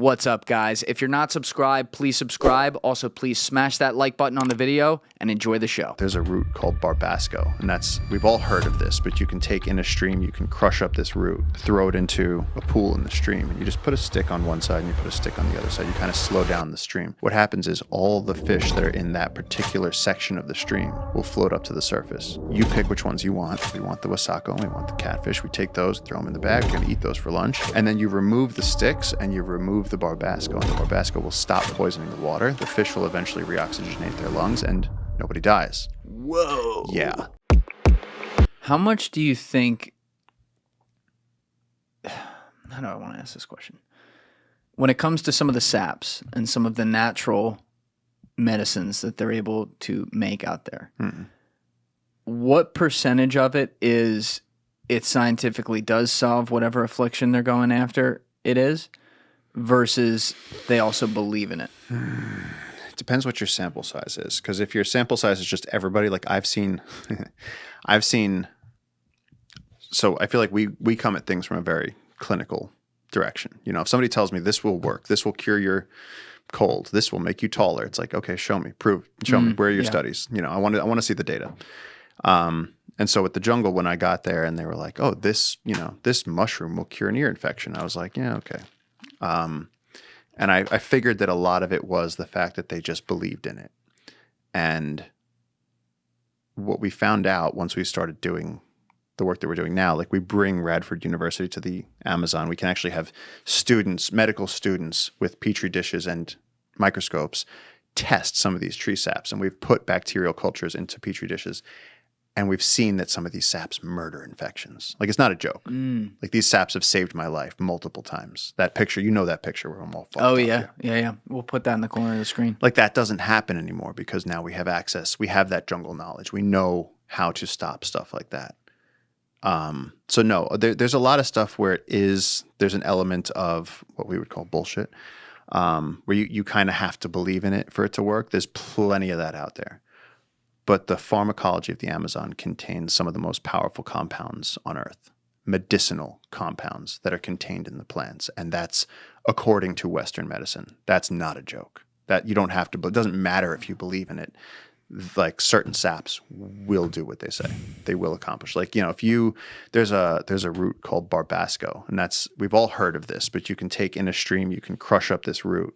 What's up, guys? If you're not subscribed, please subscribe. Also, please smash that like button on the video and enjoy the show. There's a root called barbasco, and we've all heard of this, but you can take in a stream, you can crush up this root, throw it into a pool in the stream, and you just put a stick on one side and you put a stick on the other side. You kind of slow down the stream. What happens is all the fish that are in that particular section of the stream will float up to the surface. You pick which ones you want. We want the wasako, we want the catfish. We take those, throw them in the bag. We're going to eat those for lunch. And then you remove the sticks and you remove the barbasco, and the barbasco will stop poisoning the water. The fish will eventually reoxygenate their lungs and nobody dies. Whoa. Yeah. How much do you think... How do I want to ask this question? When it comes to some of the saps and some of the natural medicines that they're able to make out there, what percentage of it is it scientifically does solve whatever affliction they're going after it is, versus they also believe in it? It depends what your sample size is. Because if your sample size is just everybody, like I've seen, so I feel like we come at things from a very clinical direction. You know, if somebody tells me this will work, this will cure your cold, this will make you taller, it's like, okay, show me, show me, where are your studies? You know, I want to see the data. And so with the jungle, when I got there and they were like, oh, this mushroom will cure an ear infection, I was like, yeah, okay. And I figured that a lot of it was the fact that they just believed in it. And what we found out once we started doing the work that we're doing now, like we bring Radford University to the Amazon, we can actually have students, medical students with petri dishes and microscopes test some of these tree saps. And we've put bacterial cultures into petri dishes. And we've seen that some of these saps murder infections. Like, it's not a joke. Like, these saps have saved my life multiple times. That picture, you know that picture where I'm all fucked up. Yeah. We'll put that in the corner of the screen. Like, that doesn't happen anymore because now we have access. We have that jungle knowledge. We know how to stop stuff like that. So, no, there's a lot of stuff where there's an element of what we would call bullshit, where you kind of have to believe in it for it to work. There's plenty of that out there. But the pharmacology of the Amazon contains some of the most powerful compounds on Earth, medicinal compounds that are contained in the plants. And that's according to Western medicine. That's not a joke. That you don't have to, it doesn't matter if you believe in it. Like, certain saps will do what they say. They will accomplish. Like, you know, there's a root called barbasco, and we've all heard of this, but you can take in a stream, you can crush up this root,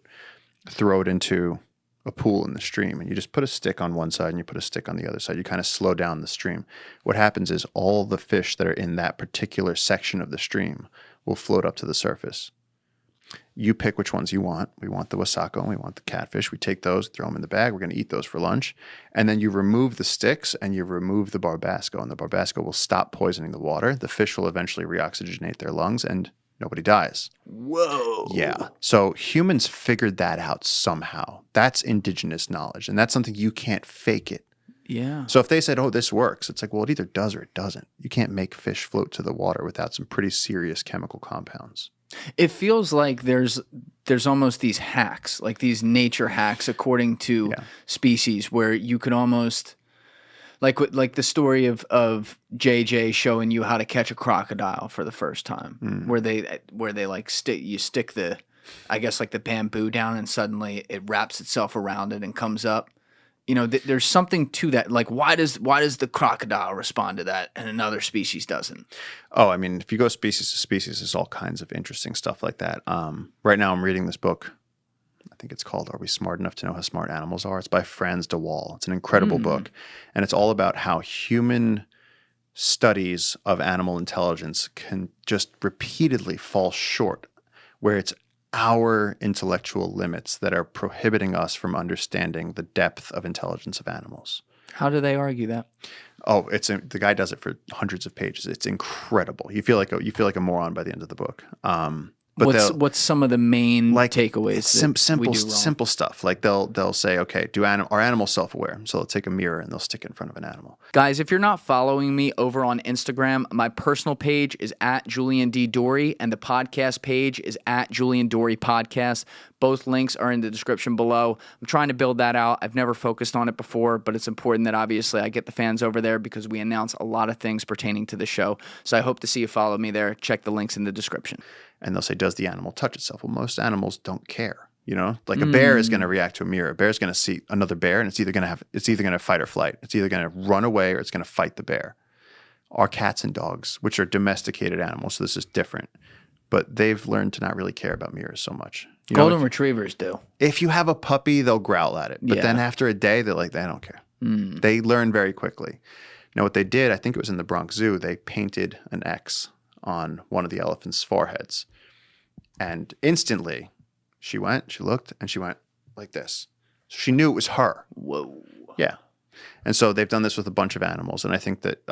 throw it into a pool in the stream, and you just put a stick on one side and you put a stick on the other side. You kind of slow down the stream. What happens is all the fish that are in that particular section of the stream will float up to the surface. You pick which ones you want. We want the wasako, we want the catfish. We take those, throw them in the bag. We're going to eat those for lunch. And then you remove the sticks and you remove the barbasco, and the barbasco will stop poisoning the water. The fish will eventually reoxygenate their lungs and nobody dies. Whoa. Yeah. So humans figured that out somehow. That's indigenous knowledge. And that's something you can't fake it. Yeah. So if they said, oh, this works, it's like, well, it either does or it doesn't. You can't make fish float to the water without some pretty serious chemical compounds. It feels like there's almost these hacks, like these nature hacks according to species, where you could almost... Like the story of JJ showing you how to catch a crocodile for the first time, where they like stick the, I guess, like the bamboo down, and suddenly it wraps itself around it and comes up. You know, there's something to that. Like, why does the crocodile respond to that and another species doesn't? Oh, I mean, if you go species to species, there's all kinds of interesting stuff like that. Right now I'm reading this book. I think it's called Are We Smart Enough to Know How Smart Animals Are? It's by Franz de Waal. It's an incredible book. And it's all about how human studies of animal intelligence can just repeatedly fall short, where it's our intellectual limits that are prohibiting us from understanding the depth of intelligence of animals. How do they argue that? Oh, the guy does it for hundreds of pages. It's incredible. You feel like a moron by the end of the book. But what's some of the main takeaways? Simple stuff. Like they'll say, okay, are animals self-aware? So they'll take a mirror and they'll stick it in front of an animal. Guys, if you're not following me over on Instagram, my personal page is at Julian D. Dorey, and the podcast page is at Julian Dorey Podcast. Both links are in the description below. I'm trying to build that out. I've never focused on it before, but it's important that obviously I get the fans over there because we announce a lot of things pertaining to the show. So I hope to see you follow me there. Check the links in the description. And they'll say, does the animal touch itself? Well, most animals don't care. You know, like a bear is going to react to a mirror. A bear is going to see another bear, and it's either going to fight or flight. It's either going to run away or it's going to fight the bear. Our cats and dogs, which are domesticated animals, so this is different, but they've learned to not really care about mirrors so much. You Golden retrievers do. If you have a puppy, they'll growl at it, but then after a day, they're like, they don't care. They learn very quickly. Now, what they did, I think it was in the Bronx Zoo, they painted an X on one of the elephant's foreheads, and instantly, she looked, and she went like this. So she knew it was her. Whoa. Yeah. And so they've done this with a bunch of animals. And I think that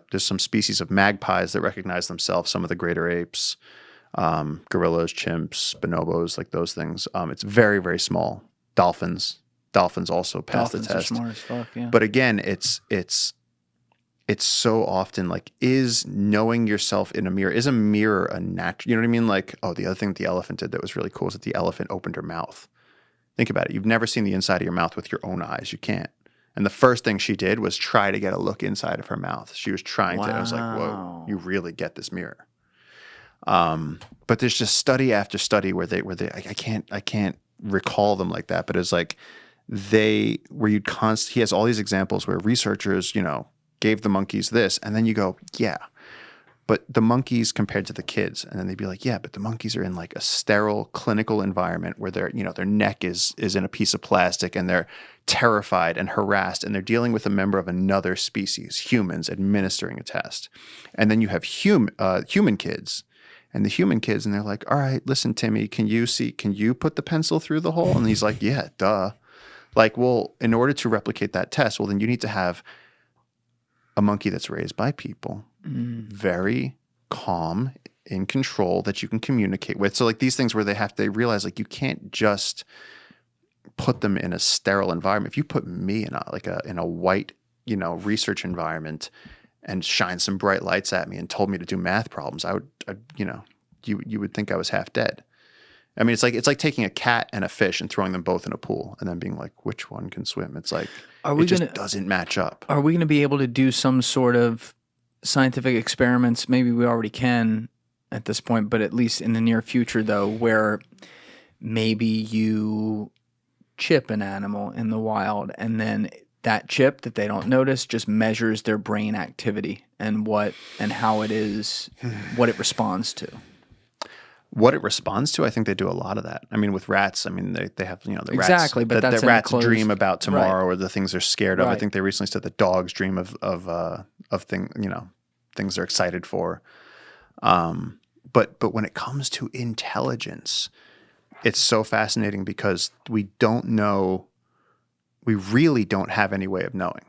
there's some species of magpies that recognize themselves, some of the greater apes, gorillas, chimps, bonobos, like those things. It's very, very small. Dolphins also pass the test. Dolphins are smart as fuck, yeah. But again, it's so often like, is knowing yourself in a mirror, is a mirror a natural, you know what I mean? Like, oh, the other thing that the elephant did that was really cool is that the elephant opened her mouth. Think about it. You've never seen the inside of your mouth with your own eyes. You can't. And the first thing she did was try to get a look inside of her mouth. She was trying to, I was like, whoa, you really get this mirror. But there's just study after study where I can't recall them like that, but it's like he has all these examples where researchers, gave the monkeys this, and then you go, yeah, but the monkeys compared to the kids, and then they'd be like, yeah, but the monkeys are in like a sterile clinical environment where their neck is in a piece of plastic, and they're terrified and harassed, and they're dealing with a member of another species, humans, administering a test. And then you have human kids, and the human kids, and they're like, all right, listen, Timmy, can you put the pencil through the hole? And he's like, yeah, duh. Like, well, in order to replicate that test, well, then you need to have a monkey that's raised by people, very calm, in control, that you can communicate with. So like these things where they realize like you can't just put them in a sterile environment. If you put me in a white, research environment and shine some bright lights at me and told me to do math problems, you would think I was half dead. I mean, it's like taking a cat and a fish and throwing them both in a pool and then being like, which one can swim? It's like, it just doesn't match up. Are we going to be able to do some sort of scientific experiments? Maybe we already can at this point, but at least in the near future, though, where maybe you chip an animal in the wild and then that chip that they don't notice just measures their brain activity and how it is, what it responds to. What it responds to, I think they do a lot of that. I mean, with rats, I mean, they have, the rats. Exactly, but that's the rats dream about tomorrow, right, or the things they're scared of. Right. I think they recently said that dogs dream of things they're excited for. But when it comes to intelligence, it's so fascinating because we really don't have any way of knowing.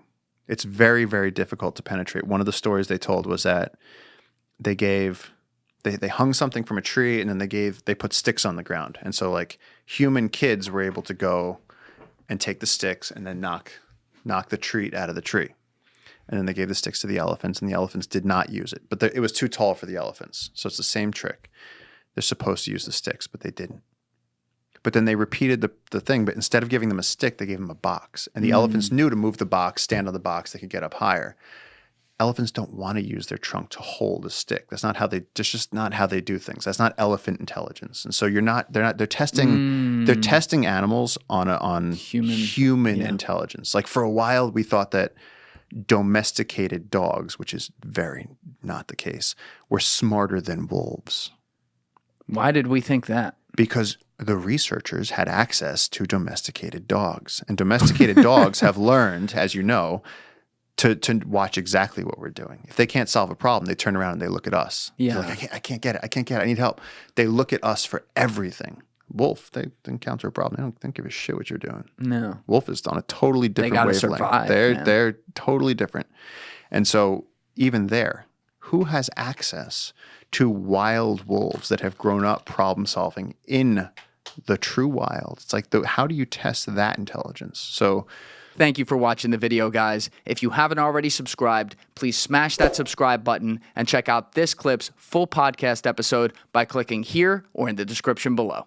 It's very, very difficult to penetrate. One of the stories they told was that they hung something from a tree, and then they put sticks on the ground. And so like human kids were able to go and take the sticks and then knock the treat out of the tree. And then they gave the sticks to the elephants, and the elephants did not use it. But it was too tall for the elephants. So it's the same trick. They're supposed to use the sticks, but they didn't. But then they repeated the thing, but instead of giving them a stick, they gave them a box. And the elephants knew to move the box, stand on the box, they could get up higher. Elephants don't want to use their trunk to hold a stick. That's just not how they do things. That's not elephant intelligence. And so they're testing animals on human intelligence. Like for a while we thought that domesticated dogs, which is very not the case, were smarter than wolves. Why did we think that? Because the researchers had access to domesticated dogs, and domesticated dogs have learned, as you know, to watch exactly what we're doing. If they can't solve a problem, they turn around and they look at us. Yeah. They're like, I can't get it. I need help. They look at us for everything. Wolf, they encounter a problem. They don't give a shit what you're doing. No. Wolf is on a totally different wavelength. Survive, they're totally different. And so even there, who has access to wild wolves that have grown up problem solving in the true wild? It's like, how do you test that intelligence? So thank you for watching the video, guys. If you haven't already subscribed, please smash that subscribe button and check out this clip's full podcast episode by clicking here or in the description below.